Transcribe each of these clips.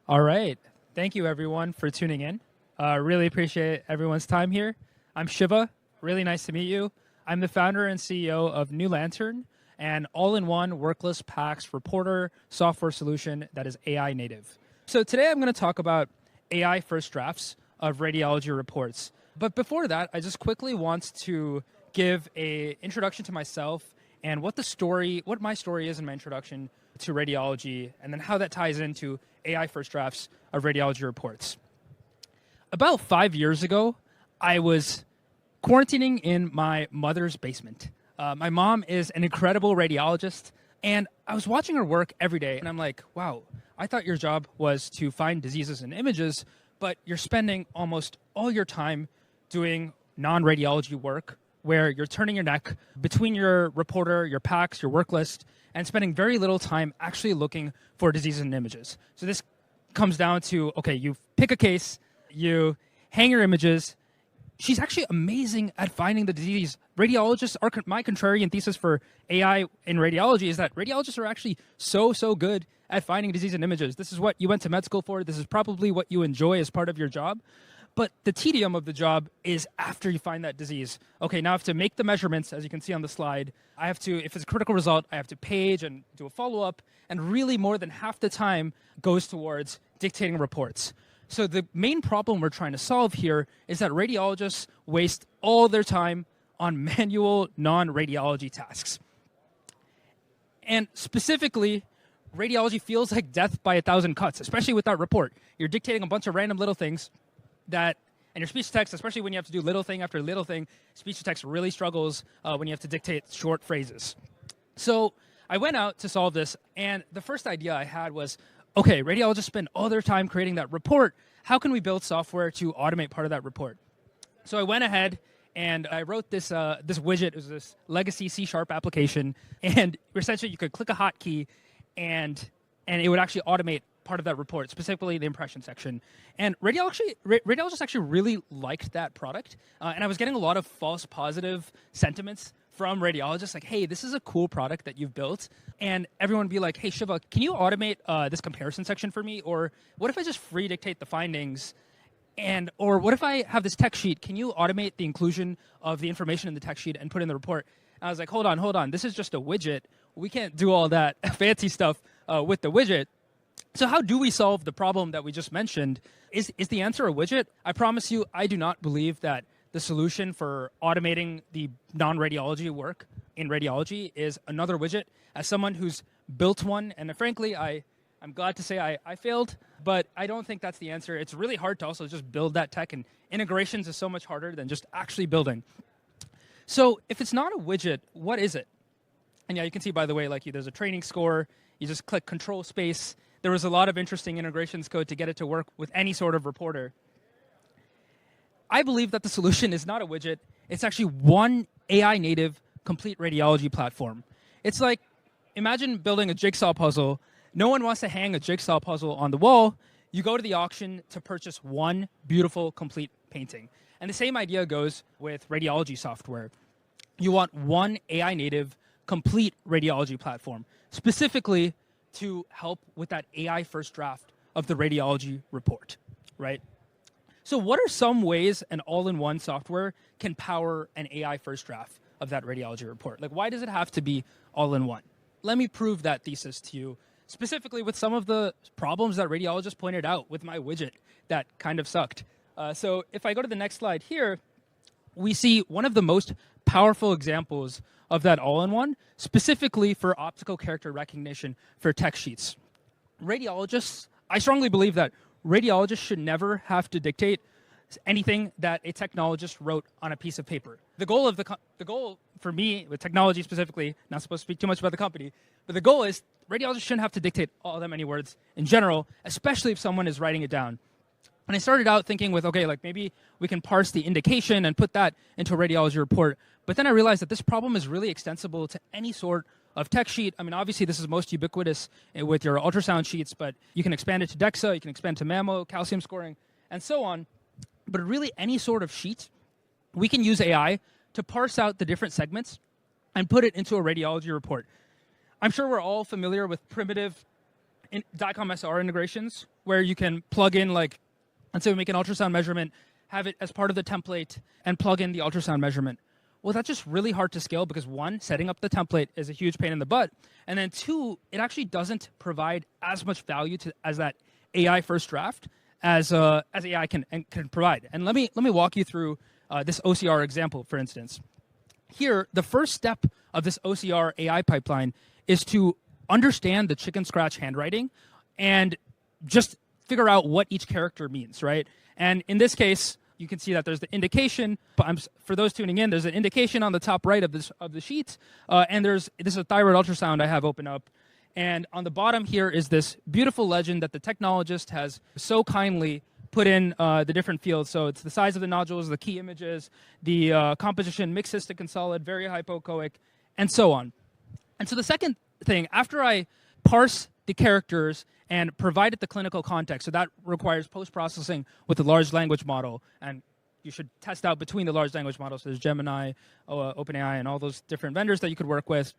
All right. Thank you, everyone, for tuning in. Really appreciate everyone's time here. I'm Shiva. Really nice to meet you. I'm the founder and CEO of New Lantern, an all-in-one workless PACS reporter software solution that is AI native. So today I'm going to talk about AI first drafts of radiology reports. But before that, I just quickly want to give an introduction to myself and what my story is in my introduction to radiology, and then how that ties into AI first drafts of radiology reports. About 5 years ago, I was quarantining in my mother's basement. My mom is an incredible radiologist, and I was watching her work every day, and I'm like, wow, I thought your job was to find diseases in images, but you're spending almost all your time doing non-radiology work where you're turning your neck between your reporter, your PACS, your work list, and spending very little time actually looking for diseases in images. So this comes down to, okay, you pick a case, you hang your images. She's actually amazing at finding the disease. Radiologists are, my contrarian thesis for AI in radiology is that radiologists are actually so good at finding disease in images. This is what you went to med school for. This is probably what you enjoy as part of your job. But the tedium of the job is after you find that disease. Okay, now I have to make the measurements, as you can see on the slide. I have to, if it's a critical result, I have to page and do a follow-up. And really more than half the time goes towards dictating reports. So the main problem we're trying to solve here is that radiologists waste all their time on manual non-radiology tasks. And specifically, radiology feels like death by 1,000 cuts, especially with that report. You're dictating a bunch of random little things and your speech to text, especially when you have to do little thing after little thing, speech to text really struggles when you have to dictate short phrases. So I went out to solve this, and the first idea I had was, okay, radiologists spend all their time creating that report. How can we build software to automate part of that report? So I went ahead and I wrote this widget. It was this legacy C# application, and essentially you could click a hotkey, and it would actually automate part of that report, specifically the impression section. And radiologists actually really liked that product. And I was getting a lot of false positive sentiments from radiologists, like, hey, this is a cool product that you've built. And everyone would be like, hey, Shiva, can you automate this comparison section for me? Or what if I just free dictate the findings? Or what if I have this text sheet? Can you automate the inclusion of the information in the text sheet and put in the report? And I was like, hold on. This is just a widget. We can't do all that fancy stuff with the widget. So how do we solve the problem that we just mentioned? Is the answer a widget? I promise you, I do not believe that the solution for automating the non-radiology work in radiology is another widget. As someone who's built one, and frankly, I'm glad to say I failed, but I don't think that's the answer. It's really hard to also just build that tech, and integrations is so much harder than just actually building. So if it's not a widget, what is it? And yeah, you can see, by the way, like there's a training score. You just click control space. There was a lot of interesting integrations code to get it to work with any sort of reporter. I believe that the solution is not a widget. It's actually one AI native complete radiology platform. It's like, imagine building a jigsaw puzzle. No one wants to hang a jigsaw puzzle on the wall. You go to the auction to purchase one beautiful complete painting. And the same idea goes with radiology software. You want one AI native complete radiology platform, specifically to help with that AI first draft of the radiology report, right? So what are some ways an all-in-one software can power an AI first draft of that radiology report? Like, why does it have to be all-in-one? Let me prove that thesis to you, specifically with some of the problems that radiologists pointed out with my widget that kind of sucked. So if I go to the next slide here, we see one of the most powerful examples of that all-in-one, specifically for optical character recognition for text sheets. Radiologists, I strongly believe that radiologists should never have to dictate anything that a technologist wrote on a piece of paper. The goal for me, with technology specifically, not supposed to speak too much about the company, but the goal is radiologists shouldn't have to dictate all that many words in general, especially if someone is writing it down. And I started out thinking with, okay, like maybe we can parse the indication and put that into a radiology report. But then I realized that this problem is really extensible to any sort of text sheet. I mean, obviously, this is most ubiquitous with your ultrasound sheets, but you can expand it to DEXA, you can expand to mammo, calcium scoring, and so on. But really, any sort of sheet, we can use AI to parse out the different segments and put it into a radiology report. I'm sure we're all familiar with primitive DICOM SR integrations, where you can plug in, like, let's say we make an ultrasound measurement, have it as part of the template, and plug in the ultrasound measurement. Well, that's just really hard to scale because one, setting up the template is a huge pain in the butt, and then two, it actually doesn't provide as much value as that AI first draft as AI can provide. And let me walk you through this OCR example, for instance. Here, the first step of this OCR AI pipeline is to understand the chicken scratch handwriting and just figure out what each character means, right? And in this case, you can see that there's the indication. But for those tuning in, there's an indication on the top right of the sheet, and this is a thyroid ultrasound I have open up. And on the bottom here is this beautiful legend that the technologist has so kindly put in the different fields. So it's the size of the nodules, the key images, the composition, mixed cystic and solid, very hypoechoic, and so on. And so the second thing, after I parse the characters and provide it the clinical context, so that requires post-processing with the large language model, and you should test out between the large language models. So there's Gemini, OpenAI, and all those different vendors that you could work with.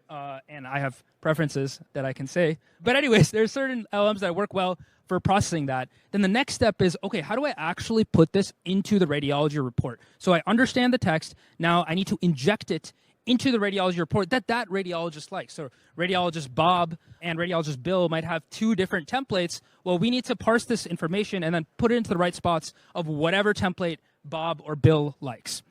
And I have preferences that I can say. But anyways, there's certain LLMs that work well for processing that. Then the next step is, okay, how do I actually put this into the radiology report? So I understand the text. Now I need to inject it into the radiology report that radiologist likes. So radiologist Bob and radiologist Bill might have two different templates. Well, we need to parse this information and then put it into the right spots of whatever template Bob or Bill likes.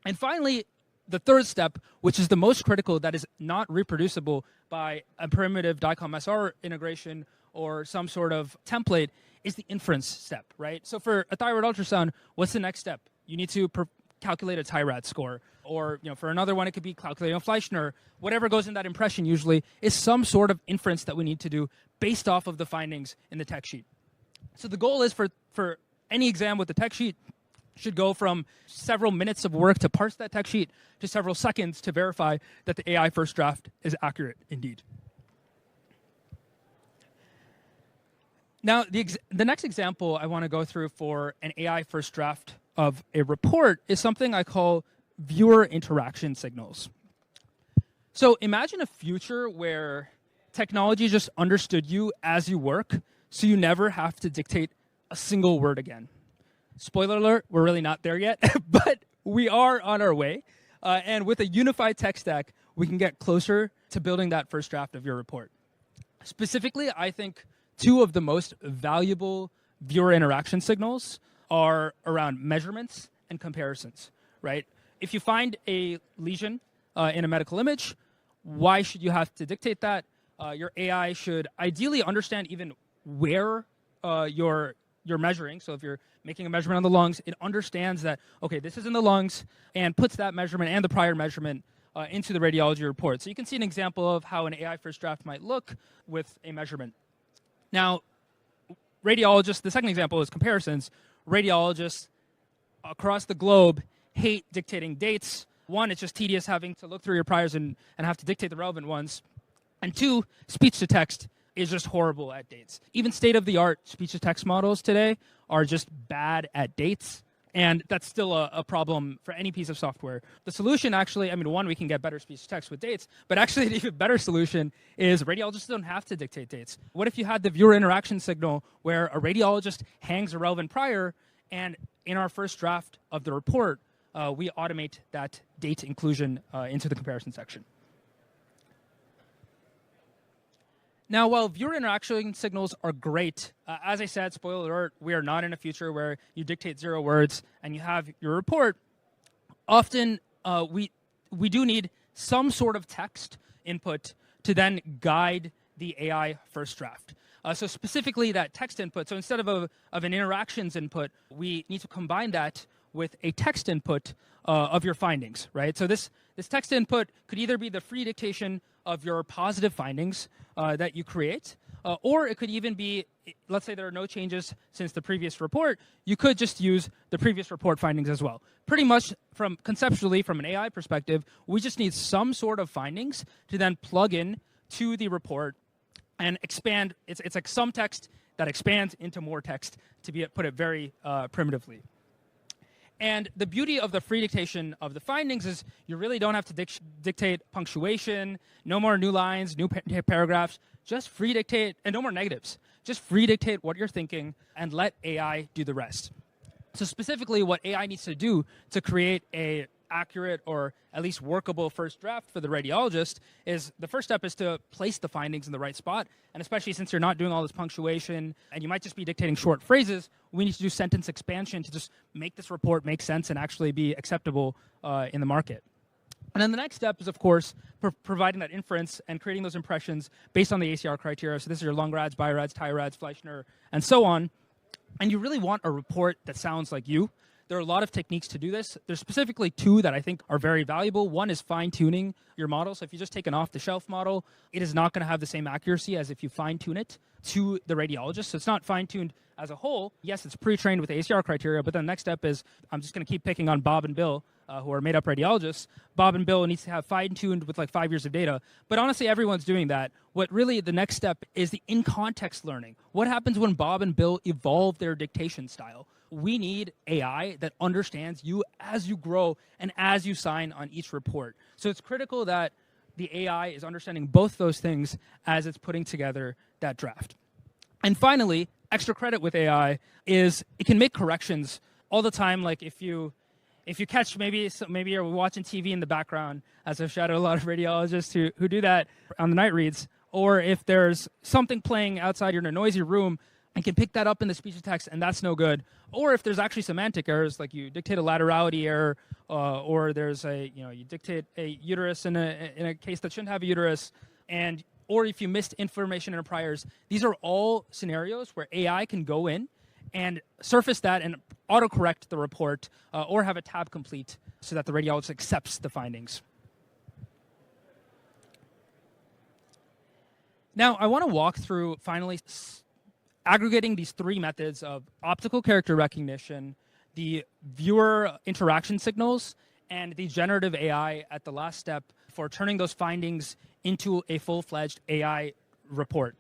And finally, the third step, which is the most critical, that is not reproducible by a primitive DICOM-SR integration or some sort of template, is the inference step, right? So for a thyroid ultrasound, what's the next step? You need to calculate a TIRAD score. Or for another one, it could be calculating a Fleischner. Whatever goes in that impression usually is some sort of inference that we need to do based off of the findings in the tech sheet. So the goal is for any exam with the tech sheet should go from several minutes of work to parse that tech sheet to several seconds to verify that the AI first draft is accurate indeed. Now, the next example I want to go through for an AI first draft of a report is something I call viewer interaction signals. So imagine a future where technology just understood you as you work, so you never have to dictate a single word again. Spoiler alert, we're really not there yet, but we are on our way. And with a unified tech stack, we can get closer to building that first draft of your report. Specifically, I think two of the most valuable viewer interaction signals are around measurements and comparisons, right? If you find a lesion in a medical image, why should you have to dictate that? Your AI should ideally understand even where you're measuring. So if you're making a measurement on the lungs, it understands that, okay, this is in the lungs, and puts that measurement and the prior measurement into the radiology report. So you can see an example of how an AI first draft might look with a measurement. Now, radiologists, the second example is comparisons. Radiologists across the globe hate dictating dates. One, it's just tedious having to look through your priors and have to dictate the relevant ones. And two, speech to text is just horrible at dates. Even state-of-the-art speech-to-text models today are just bad at dates, and that's still a problem for any piece of software. The solution actually, one, we can get better speech-to-text with dates, but actually an even better solution is radiologists don't have to dictate dates. What if you had the viewer interaction signal where a radiologist hangs a relevant prior, and in our first draft of the report, we automate that date inclusion into the comparison section. Now, while viewer interaction signals are great, as I said, spoiler alert, we are not in a future where you dictate 0 words and you have your report. Often, we do need some sort of text input to then guide the AI first draft. So specifically, that text input. So instead of an interactions input, we need to combine that with a text input of your findings, right? So this text input could either be the free dictation of your positive findings that you create, or it could even be, let's say there are no changes since the previous report, you could just use the previous report findings as well. Pretty much conceptually, from an AI perspective, we just need some sort of findings to then plug in to the report and expand. It's like some text that expands into more text, to put it very primitively. And the beauty of the free dictation of the findings is you really don't have to dictate punctuation, no more new lines, new paragraphs, just free dictate, and no more negatives. just free dictate what you're thinking and let AI do the rest. So specifically what AI needs to do to create a accurate or at least workable first draft for the radiologist is the first step is to place the findings in the right spot. And especially since you're not doing all this punctuation and you might just be dictating short phrases, we need to do sentence expansion to just make this report make sense and actually be acceptable in the market. And then the next step is, of course, providing that inference and creating those impressions based on the ACR criteria. So this is your Lung-RADS, BI-RADS, TI-RADS, Fleischner, and so on. And you really want a report that sounds like you. There are a lot of techniques to do this. There's specifically two that I think are very valuable. One is fine-tuning your model. So if you just take an off-the-shelf model, it is not going to have the same accuracy as if you fine-tune it to the radiologist. So it's not fine-tuned as a whole. Yes, it's pre-trained with the ACR criteria, but then the next step is, I'm just going to keep picking on Bob and Bill, who are made-up radiologists. Bob and Bill needs to have fine-tuned with like 5 years of data. But honestly, everyone's doing that. What really the next step is the in-context learning. What happens when Bob and Bill evolve their dictation style? We need AI that understands you as you grow and as you sign on each report. So it's critical that the AI is understanding both those things as it's putting together that draft. And finally, extra credit with AI is it can make corrections all the time. Like if you catch maybe you're watching TV in the background, as I've shadowed a lot of radiologists who do that on the night reads, or if there's something playing outside, you're in a noisy room, and can pick that up in the speech to text, and that's no good. Or if there's actually semantic errors, like you dictate a laterality error, or there's you dictate a uterus in a case that shouldn't have a uterus, or if you missed information in a priors. These are all scenarios where AI can go in and surface that and autocorrect the report, or have a tab complete so that the radiologist accepts the findings. Now, I want to walk through, finally, aggregating these three methods of optical character recognition, the viewer interaction signals, and the generative AI at the last step for turning those findings into a full-fledged AI report.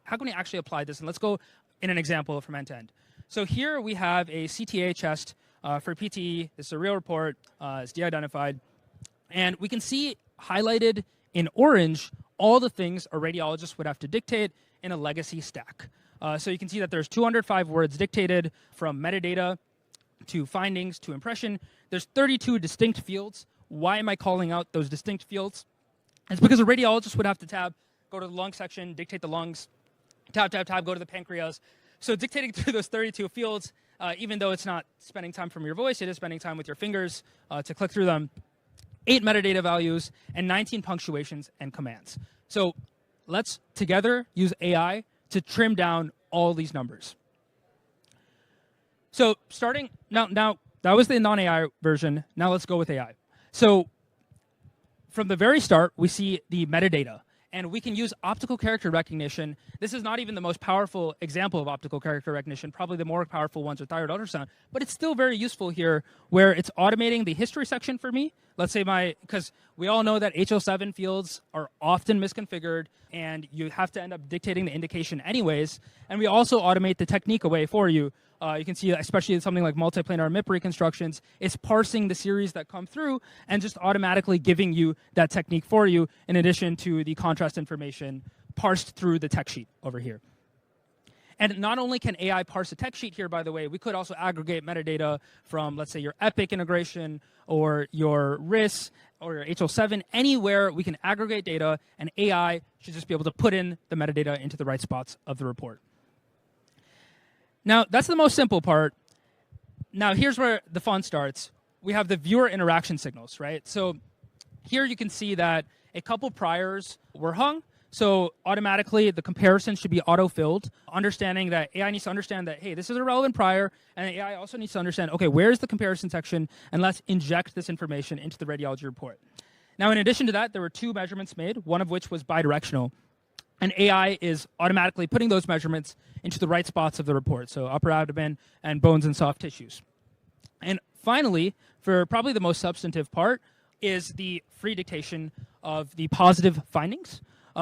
How can we actually apply this? And let's go in an example from end to end. So here we have a CTA chest for PTE. This is a real report. It's de-identified. And we can see highlighted in orange all the things a radiologist would have to dictate in a legacy stack. So you can see that there's 205 words dictated from metadata to findings to impression. There's 32 distinct fields. Why am I calling out those distinct fields? It's because a radiologist would have to tab, go to the lung section, dictate the lungs, tab, go to the pancreas. So dictating through those 32 fields, even though it's not spending time from your voice, it is spending time with your fingers to click through them. 8 metadata values and 19 punctuations and commands. So let's together use AI to trim down all these numbers. So starting now that was the non-AI version. Now let's go with AI. So from the very start, we see the metadata, and we can use optical character recognition. This is not even the most powerful example of optical character recognition. Probably the more powerful ones are thyroid ultrasound, but it's still very useful here where it's automating the history section for me. Let's say because we all know that HL7 fields are often misconfigured and you have to end up dictating the indication anyways. And we also automate the technique away for you. You can see, especially something like multiplanar MIP reconstructions, it's parsing the series that come through and just automatically giving you that technique for you in addition to the contrast information parsed through the tech sheet over here. And not only can AI parse a tech sheet here, by the way, we could also aggregate metadata from, let's say, your Epic integration or your RIS or your HL7. Anywhere we can aggregate data, and AI should just be able to put in the metadata into the right spots of the report. Now, that's the most simple part. Now, here's where the fun starts. We have the viewer interaction signals, right? So here you can see that a couple priors were hung. So automatically, the comparison should be auto-filled, understanding that AI needs to understand that, hey, this is a relevant prior, and AI also needs to understand, okay, where's the comparison section, and let's inject this information into the radiology report. Now, in addition to that, there were 2 measurements made, one of which was bidirectional, and AI is automatically putting those measurements into the right spots of the report, so upper abdomen and bones and soft tissues. And finally, for probably the most substantive part, is the free dictation of the positive findings.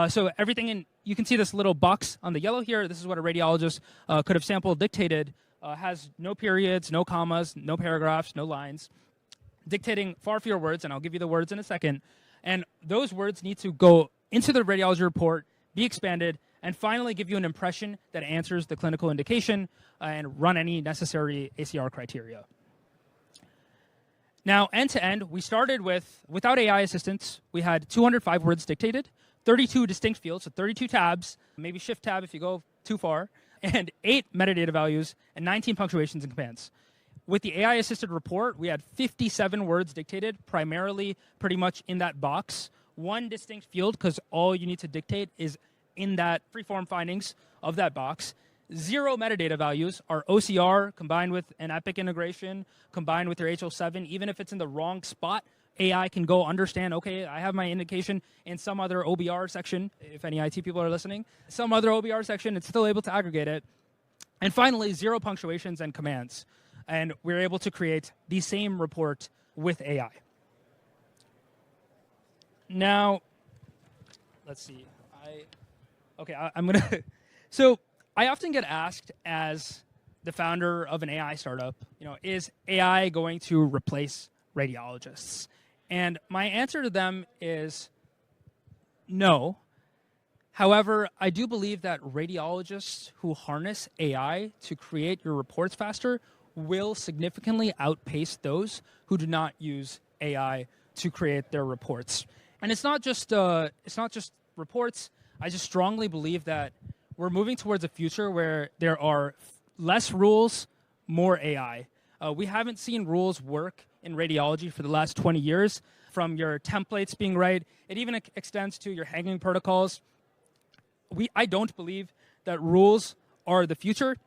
So everything you can see this little box on the yellow here. This is what a radiologist could have sampled, dictated, has no periods, no commas, no paragraphs, no lines, dictating far fewer words, and I'll give you the words in a second. And those words need to go into the radiology report, be expanded, and finally give you an impression that answers the clinical indication and run any necessary ACR criteria. Now, end to end, we started without AI assistance, we had 205 words dictated, 32 distinct fields, so 32 tabs, maybe shift tab if you go too far, and 8 metadata values and 19 punctuations and commands. With the AI-assisted report, we had 57 words dictated, primarily pretty much in that box. One distinct field, because all you need to dictate is in that free-form findings of that box. 0 metadata values are OCR combined with an Epic integration, combined with your HL7. Even if it's in the wrong spot, AI can go understand, okay, I have my indication in some other OBR section, if any IT people are listening, some other OBR section, it's still able to aggregate it. And finally, 0 punctuations and commands. And we're able to create the same report with AI. Now, let's see. I'm going to... So I often get asked as the founder of an AI startup, is AI going to replace radiologists? And my answer to them is no. However, I do believe that radiologists who harness AI to create your reports faster will significantly outpace those who do not use AI to create their reports. And it's not just reports. I just strongly believe that we're moving towards a future where there are less rules, more AI. We haven't seen rules work in radiology for the last 20 years, from your templates being right. It even extends to your hanging protocols. I don't believe that rules are the future.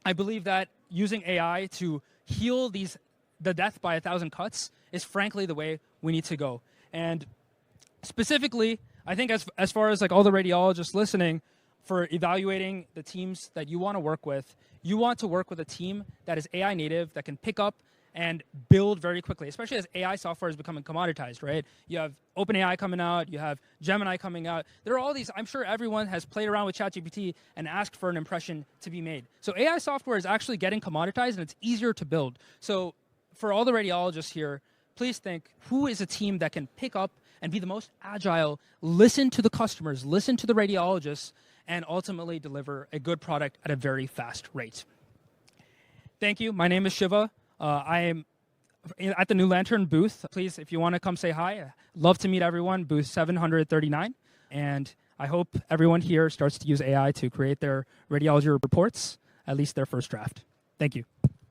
I believe that using AI to heal the death by 1,000 cuts is frankly the way we need to go. And specifically, I think as far as like all the radiologists listening, for evaluating the teams that you want to work with, you want to work with a team that is AI native, that can pick up and build very quickly, especially as AI software is becoming commoditized, right? You have OpenAI coming out, you have Gemini coming out. There are all these, I'm sure everyone has played around with ChatGPT and asked for an impression to be made. So AI software is actually getting commoditized and it's easier to build. So for all the radiologists here, please think, who is a team that can pick up and be the most agile, listen to the customers, listen to the radiologists, and ultimately deliver a good product at a very fast rate. Thank you. My name is Shiva. I am at the New Lantern booth. Please, if you want to come say hi, I'd love to meet everyone, booth 739. And I hope everyone here starts to use AI to create their radiology reports, at least their first draft. Thank you.